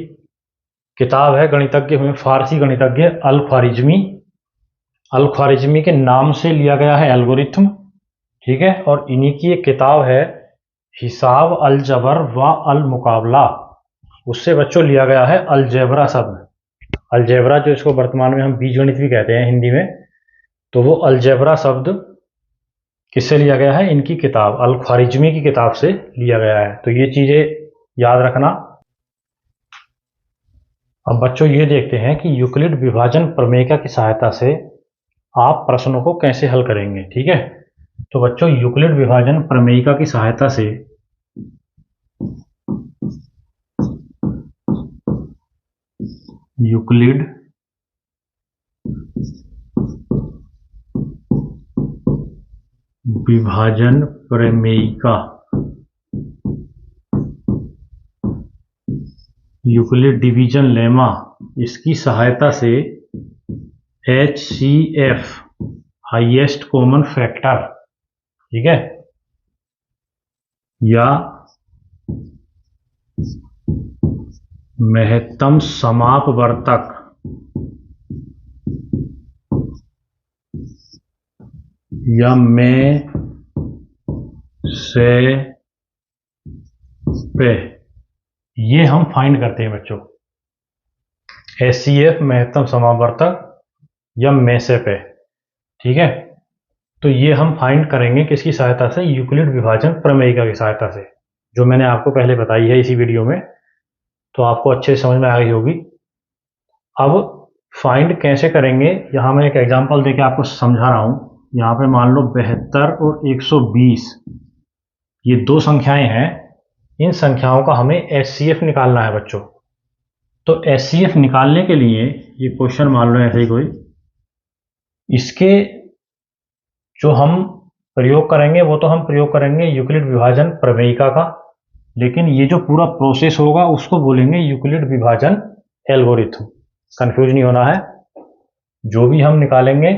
किताब है, गणितज्ञ हुए फारसी गणितज्ञ अल ख्वारिज़मी। अल ख्वारिज़मी के नाम से लिया गया है एल्गोरिथम, ठीक है, और इन्हीं की एक किताब है हिसाब अल जबर व अल मुकाबला, उससे बच्चों लिया गया है अलजेब्रा शब्द। अलजेब्रा जो इसको वर्तमान में हम बीजगणित भी कहते हैं हिंदी में, तो वो अलजेब्रा शब्द किससे लिया गया है, इनकी किताब अल ख्वारिज़मी की किताब से लिया गया है। तो ये चीज़ें याद रखना। अब बच्चों ये देखते हैं कि यूक्लिड विभाजन प्रमेयिका की सहायता से आप प्रश्नों को कैसे हल करेंगे। ठीक है, तो बच्चों यूक्लिड विभाजन प्रमेयिका की सहायता से यूक्लिड विभाजन प्रमेयिका, यूक्लिड डिवीजन लेमा, इसकी सहायता से HCF हाईएस्ट कॉमन फैक्टर, ठीक है, या महत्तम समापवर्तक या में से पे, ये हम फाइंड करते हैं बच्चों। HCF महत्तम समापवर्तक या में से पे, ठीक है, तो ये हम फाइंड करेंगे किसकी सहायता से, यूक्लिड विभाजन प्रमेयिका की सहायता से, जो मैंने आपको पहले बताई है इसी वीडियो में, तो आपको अच्छे से समझ में आ गई होगी। अब फाइंड कैसे करेंगे, यहाँ मैं एक एग्जांपल देके आपको समझा रहा हूँ। यहाँ पे मान लो 72 और 120 ये दो संख्याएं हैं, इन संख्याओं का हमें HCF निकालना है बच्चों। तो HCF निकालने के लिए ये क्वेश्चन मान लो ऐसे ही कोई, इसके जो हम प्रयोग करेंगे वो तो हम प्रयोग करेंगे यूक्लिड विभाजन प्रमेयिका का, लेकिन ये जो पूरा प्रोसेस होगा उसको बोलेंगे यूक्लिड विभाजन एल्गोरिथम। कंफ्यूज नहीं होना है, जो भी हम निकालेंगे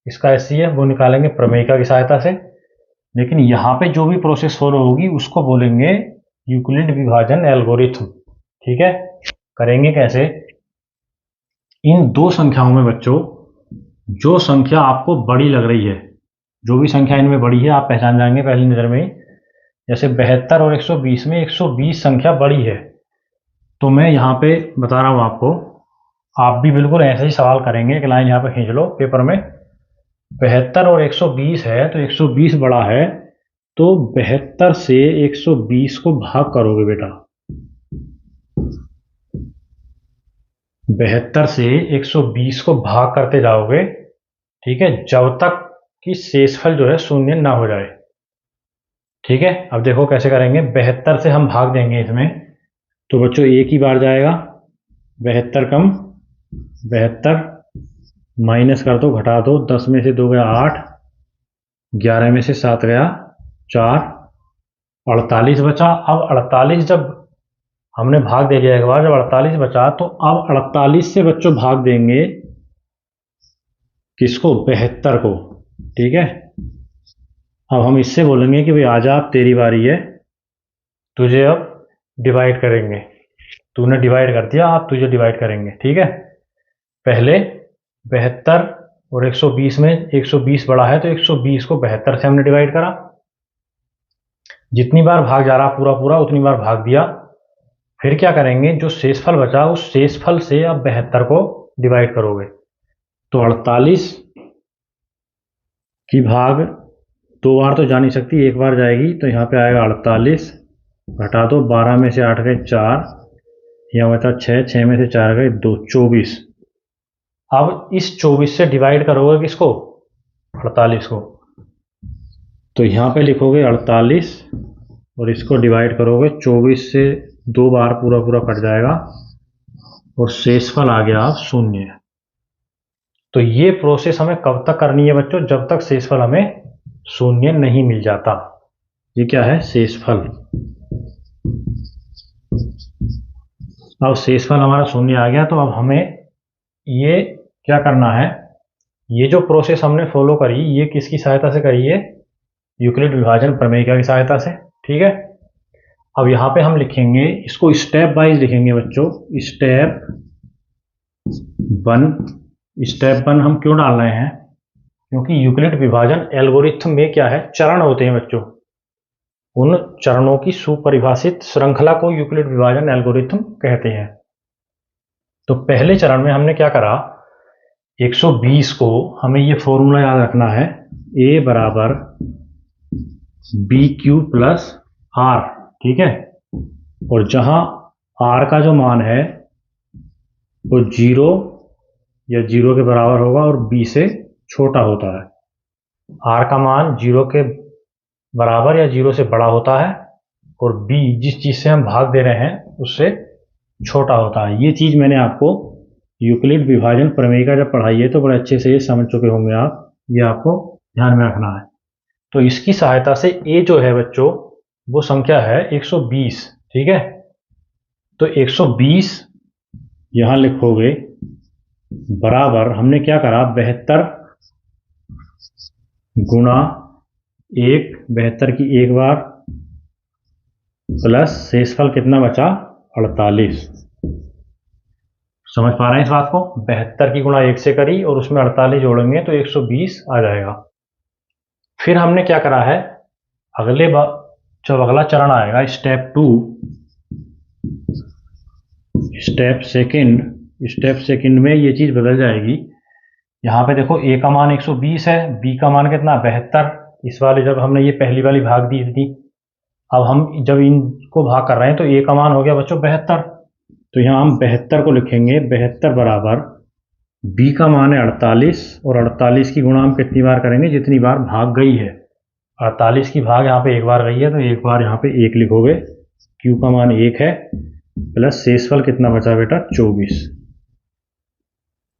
इसका HCF वो निकालेंगे प्रमेयिका की सहायता से, लेकिन यहाँ पे जो भी प्रोसेस फॉलो होगी उसको बोलेंगे यूक्लिड विभाजन एल्गोरिथम। ठीक है, करेंगे कैसे, इन दो संख्याओं में बच्चों जो संख्या आपको बड़ी लग रही है, जो भी संख्या इनमें बड़ी है आप पहचान जाएंगे पहली नज़र में ही। जैसे 72 और 120 में 120 संख्या बड़ी है, तो मैं यहाँ पे बता रहा हूँ आपको, आप भी बिल्कुल ऐसे ही सवाल करेंगे, एक लाइन यहाँ पे खींच लो पेपर में। 72 और 120 है तो 120 बड़ा है, तो 72 से 120 को भाग करोगे बेटा, 72 से 120 को भाग करते जाओगे, ठीक है, जब तक कि शेषफल जो है शून्य ना हो जाए। ठीक है, अब देखो कैसे करेंगे। 72 से हम भाग देंगे इसमें, तो बच्चों एक ही बार जाएगा, 72 कम 72 माइनस कर दो, घटा दो, 10 में से 2 गया 8, 11 में से 7 गया 4, 48 बचा। अब 48 जब हमने भाग दे दिया एक बार, जब 48 बचा तो अब 48 से बच्चों भाग देंगे किसको, 72 को। ठीक है, अब हम इससे बोलेंगे कि भाई आजा अब तेरी बारी है, तुझे अब डिवाइड करेंगे। तूने डिवाइड कर दिया, अब तुझे डिवाइड करेंगे। ठीक है, पहले 72 और 120 में 120 बड़ा है तो 120 को 72 से हमने डिवाइड करा। जितनी बार भाग जा रहा पूरा पूरा उतनी बार भाग दिया। फिर क्या करेंगे, जो शेषफल बचा उस शेषफल से अब 72 को डिवाइड करोगे। तो 48 की भाग 2 बार तो जा नहीं सकती, एक बार जाएगी, तो यहाँ पे आएगा 48, घटा दो, 12 में से 8 गए 4, यहाँ बचा 6, 6 में से 4 गए 2, 24। अब इस 24 से डिवाइड करोगे किसको, 48 को। तो यहाँ पे लिखोगे 48 और इसको डिवाइड करोगे 24 से, 2 बार पूरा पूरा कट जाएगा और शेषफल आ गया 0। तो ये प्रोसेस हमें कब तक करनी है बच्चों, जब तक शेषफल हमें 0 नहीं मिल जाता। ये क्या है, शेषफल। अब शेषफल हमारा 0 आ गया, तो अब हमें ये क्या करना है, ये जो प्रोसेस हमने फॉलो करी ये किसकी सहायता से करी है, यूक्लिड विभाजन प्रमेयिका की सहायता से। ठीक है, अब यहाँ पे हम लिखेंगे इसको स्टेप वाइज लिखेंगे बच्चों। स्टेप 1 हम क्यों डाल रहे हैं, क्योंकि यूक्लिड विभाजन एल्गोरिथम में क्या है, चरण होते हैं बच्चों। उन चरणों की सुपरिभाषित श्रृंखला को यूक्लिड विभाजन एल्गोरिथम कहते हैं। तो पहले चरण में हमने क्या करा, 120 को हमें ये फॉर्मूला याद रखना है, a बराबर BQ प्लस R। ठीक है, और जहां R का जो मान है वो 0 या 0 के बराबर होगा और B से छोटा होता है। R का मान 0 के बराबर या 0 से बड़ा होता है और B जिस चीज से हम भाग दे रहे हैं उससे छोटा होता है। ये चीज मैंने आपको यूक्लिड विभाजन प्रमेयिका जब पढ़ाई है तो बड़े अच्छे से ये समझ चुके होंगे आप, ये आपको ध्यान में रखना है। तो इसकी सहायता से A जो है बच्चों वो संख्या है 120। ठीक है, तो 120 यहां लिखोगे बराबर, हमने क्या करा, 72 गुणा 1, 72 की एक बार, प्लस शेषफल कितना बचा, 48। समझ पा रहे हैं इस बात को, 72 की गुणा 1 से करी और उसमें 48 जोड़ेंगे तो 120 आ जाएगा। फिर हमने क्या करा है, अगले बार जब अगला चरण आएगा स्टेप 2, स्टेप सेकंड में ये चीज बदल जाएगी। यहाँ पे देखो a का मान 120 है, b का मान कितना, 72। इस वाले जब हमने ये पहली वाली भाग दी थी, अब हम जब इनको भाग कर रहे हैं तो a का मान हो गया बच्चों 72। तो यहाँ हम 72 को लिखेंगे, 72 बराबर b का मान है 48 और 48 की गुणा हम कितनी बार करेंगे, जितनी बार भाग गई है। 48 की भाग यहाँ पे एक बार गई है तो एक बार यहाँ पे 1 लिखोगे, q का मान 1 है, प्लस शेषफल कितना बचा बेटा, 24।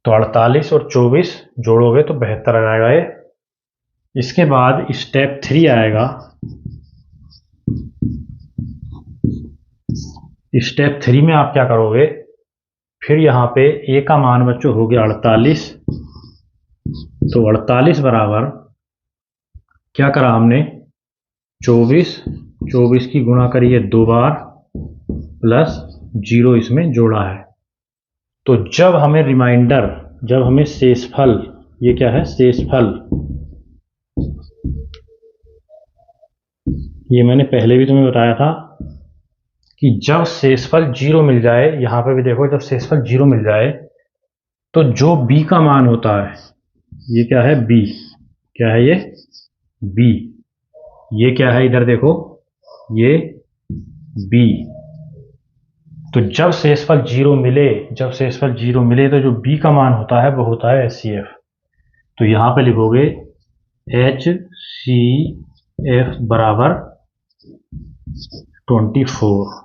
तो 48 और 24 जोड़ोगे तो 72 आ जाएगा ये। इसके बाद स्टेप 3 आएगा। स्टेप 3 में आप क्या करोगे, फिर यहाँ पे a का मान बच्चों हो गया 48। तो 48 बराबर क्या करा हमने, 24 की गुणा करी है 2 बार, प्लस 0 इसमें जोड़ा है। तो जब हमें रिमाइंडर, जब हमें शेषफल, ये क्या है, शेषफल, ये मैंने पहले भी तुम्हें बताया था कि जब शेषफल 0 मिल जाए, यहां पे भी देखो जब शेषफल 0 मिल जाए तो जो b का मान होता है, ये क्या है, b, क्या है ये, b, ये क्या है, इधर देखो ये b। तो जब शेषफल 0 मिले, तो जो b का मान होता है वो होता है HCF। तो यहां पे लिखोगे HCF बराबर 24।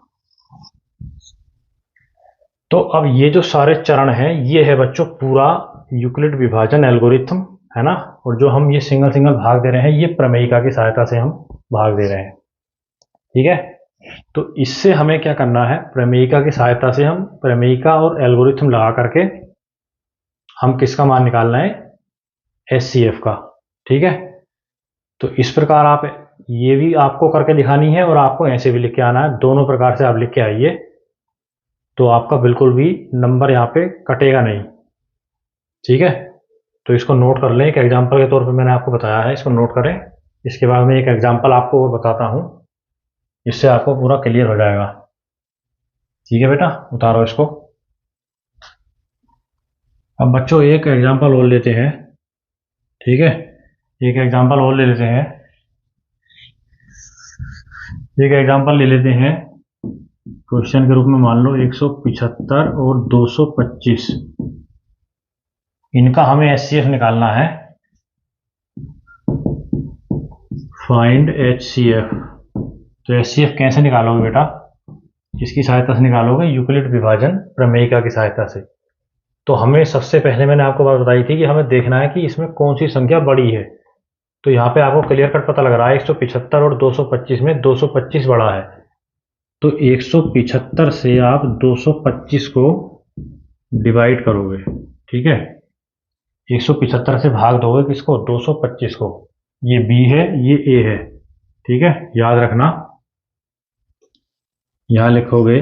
तो अब ये जो सारे चरण हैं, ये है बच्चों पूरा यूक्लिड विभाजन एल्गोरिथम, है ना। और जो हम ये सिंगल सिंगल भाग दे रहे हैं, ये प्रमेयिका की सहायता से हम भाग दे रहे हैं। ठीक है। तो इससे हमें क्या करना है, प्रमेयिका की सहायता से हम प्रमेयिका और एल्गोरिथम लगा करके हम किसका मान निकालना है, HCF का। ठीक है। तो इस प्रकार आप ये भी आपको करके दिखानी है और आपको ऐसे भी लिख के आना है, दोनों प्रकार से आप लिख के आइए, तो आपका बिल्कुल भी नंबर यहाँ पे कटेगा नहीं। ठीक है। तो इसको नोट कर लें, एक एग्जाम्पल के तौर पे मैंने आपको बताया है, इसको नोट करें। इसके बाद मैं एक एग्जाम्पल आपको और बताता हूँ, इससे आपको पूरा क्लियर हो जाएगा। ठीक है बेटा, उतारो इसको। अब बच्चों एक एग्जाम्पल और लेते हैं। ठीक है, एक एग्जाम्पल और ले लेते हैं। एक एग्जाम्पल ले लेते हैं, क्वेश्चन के रूप में मान लो 175 और 225, इनका हमें HCF निकालना है। Find HCF। तो HCF कैसे निकालोगे बेटा, किसकी सहायता से निकालोगे, यूक्लिड विभाजन प्रमेयिका की सहायता से। तो हमें सबसे पहले मैंने आपको बात बताई थी कि हमें देखना है कि इसमें कौन सी संख्या बड़ी है। तो यहाँ पे आपको क्लियर कट पता लग रहा है, 175 और 225 में 225 बड़ा है। तो 175 से आप 225 को डिवाइड करोगे। ठीक है, 175 से भाग दोगे किसको, 225 को। ये B है, ये A है। ठीक है, याद रखना। यहां लिखोगे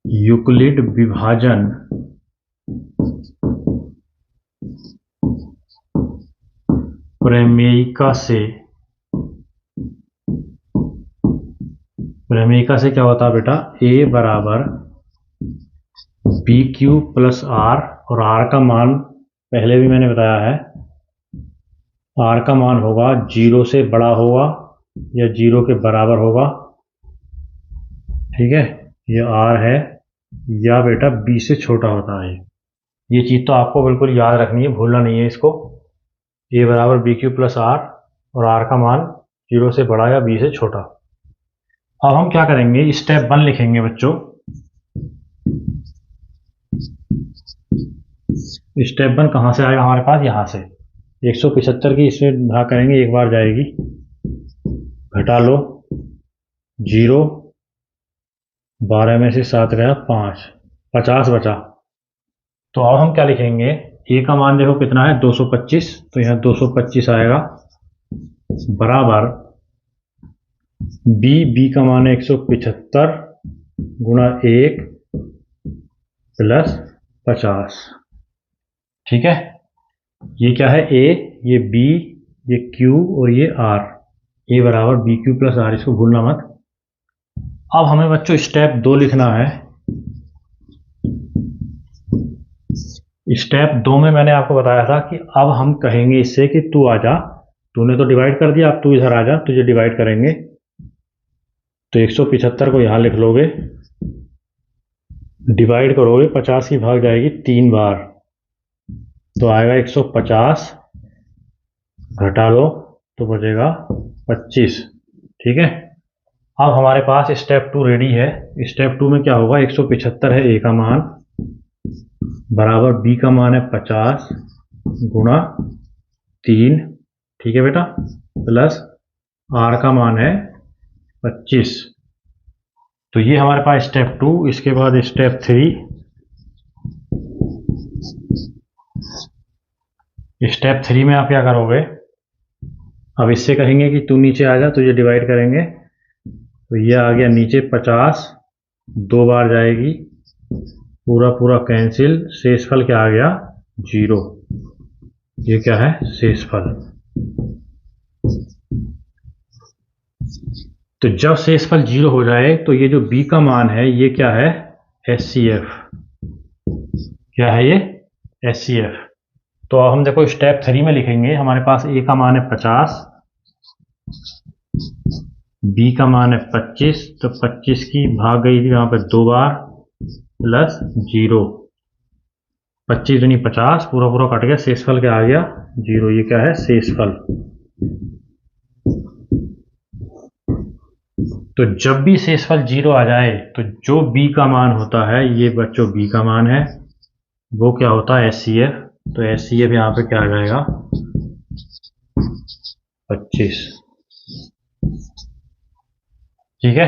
यूक्लिड विभाजन प्रमेयिका से। प्रमेयिका से क्या होता है बेटा, A बराबर BQ प्लस R, और R का मान पहले भी मैंने बताया है, R का मान होगा 0 से बड़ा होगा या 0 के बराबर होगा। ठीक है, ये R है, या बेटा B से छोटा होता है। ये चीज़ तो आपको बिल्कुल याद रखनी है, भूलना नहीं है इसको। A बराबर BQ प्लस R और R का मान 0 से बड़ा या B से छोटा। अब हम क्या करेंगे, स्टेप 1 लिखेंगे बच्चों। स्टेप 1 कहाँ से आएगा हमारे पास, यहाँ से 175 की इसमें भाग करेंगे, एक बार जाएगी, घटा लो 0, 12 में से 7 गया 5, 50 बचा। तो अब हम क्या लिखेंगे, A का मान देखो कितना है 225, तो यहाँ 225 आएगा, बराबर B का मान है 175 गुणा 1 प्लस 50। ठीक है, ये क्या है A, ये B, ये Q और ये R। A बराबर BQ प्लस R, इसको भूलना मत। अब हमें बच्चों स्टेप 2 लिखना है। स्टेप 2 में मैंने आपको बताया था कि अब हम कहेंगे इससे कि तू आजा, तूने तो डिवाइड कर दिया, अब तू इधर आजा, तुझे डिवाइड करेंगे। तो 175 को यहां लिख लोगे, डिवाइड करोगे 50 की भाग जाएगी 3 बार, तो आएगा 150, घटा लो तो बचेगा 25। ठीक है, अब हमारे पास स्टेप 2 रेडी है। स्टेप 2 में क्या होगा, 175 है A का मान, बराबर B का मान है 50 गुणा 3। ठीक है बेटा, प्लस R का मान है 25। तो ये हमारे पास स्टेप 2। इसके बाद स्टेप 3। स्टेप 3 में आप क्या करोगे, अब इससे कहेंगे कि तू नीचे आ जा, तुझे डिवाइड करेंगे। तो ये आ गया नीचे 50, 2 बार जाएगी, पूरा पूरा कैंसिल, शेषफल क्या आ गया 0। ये क्या है, शेषफल। तो जब शेषफल 0 हो जाए तो ये जो B का मान है ये क्या है, HCF। क्या है ये, HCF। तो अब हम देखो स्टेप 3 में लिखेंगे, हमारे पास A का मान है 50, B का मान है 25, तो 25 की भाग गई थी यहाँ पे 2 बार, प्लस 0, 25 दूनी 50, पूरा पूरा कट गया, शेषफल क्या आ गया 0। ये क्या है, शेषफल। तो जब भी शेषफल 0 आ जाए तो जो B का मान होता है, ये बच्चों B का मान है, वो क्या होता है, HCF। तो HCF यहाँ पे क्या आ जाएगा 25। ठीक है,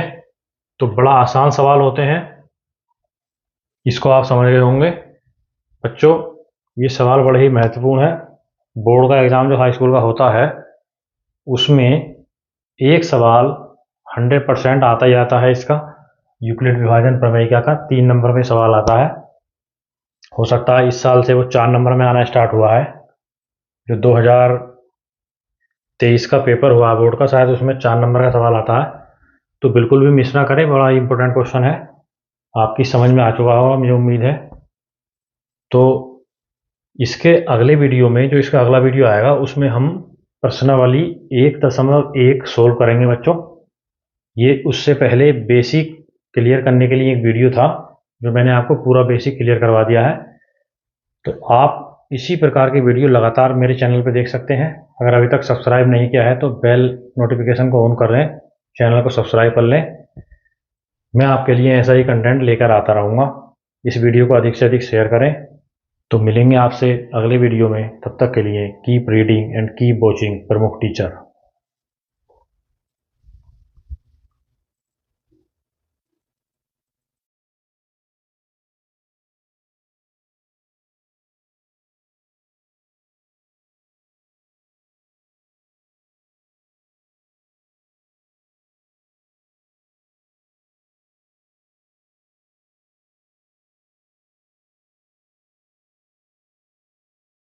तो बड़ा आसान सवाल होते हैं, इसको आप समझ गए होंगे बच्चों। ये सवाल बड़े ही महत्वपूर्ण है। बोर्ड का एग्ज़ाम जो हाई स्कूल का होता है उसमें एक सवाल 100% आता ही आता है इसका। यूक्लिड विभाजन प्रमेयिका का 3 नंबर में सवाल आता है। हो सकता है इस साल से वो 4 नंबर में आना स्टार्ट हुआ है। जो 2023 का पेपर हुआ बोर्ड का, शायद उसमें 4 नंबर का सवाल आता है। तो बिल्कुल भी मिस ना करें, बड़ा ही इंपॉर्टेंट क्वेश्चन है, आपकी समझ में आ चुका होगा मुझे उम्मीद है। तो इसके अगले वीडियो में, जो इसका अगला वीडियो आएगा, उसमें हम प्रश्नावली 1.1 सोल्व करेंगे बच्चों। ये उससे पहले बेसिक क्लियर करने के लिए एक वीडियो था, जो मैंने आपको पूरा बेसिक क्लियर करवा दिया है। तो आप इसी प्रकार की वीडियो लगातार मेरे चैनल पे देख सकते हैं। अगर अभी तक सब्सक्राइब नहीं किया है तो बेल नोटिफिकेशन को ऑन कर लें, चैनल को सब्सक्राइब कर लें। मैं आपके लिए ऐसा ही कंटेंट लेकर आता रहूँगा। इस वीडियो को अधिक से अधिक शेयर करें। तो मिलेंगे आपसे अगले वीडियो में, तब तक के लिए keep reading and keep watching प्रमुख टीचर।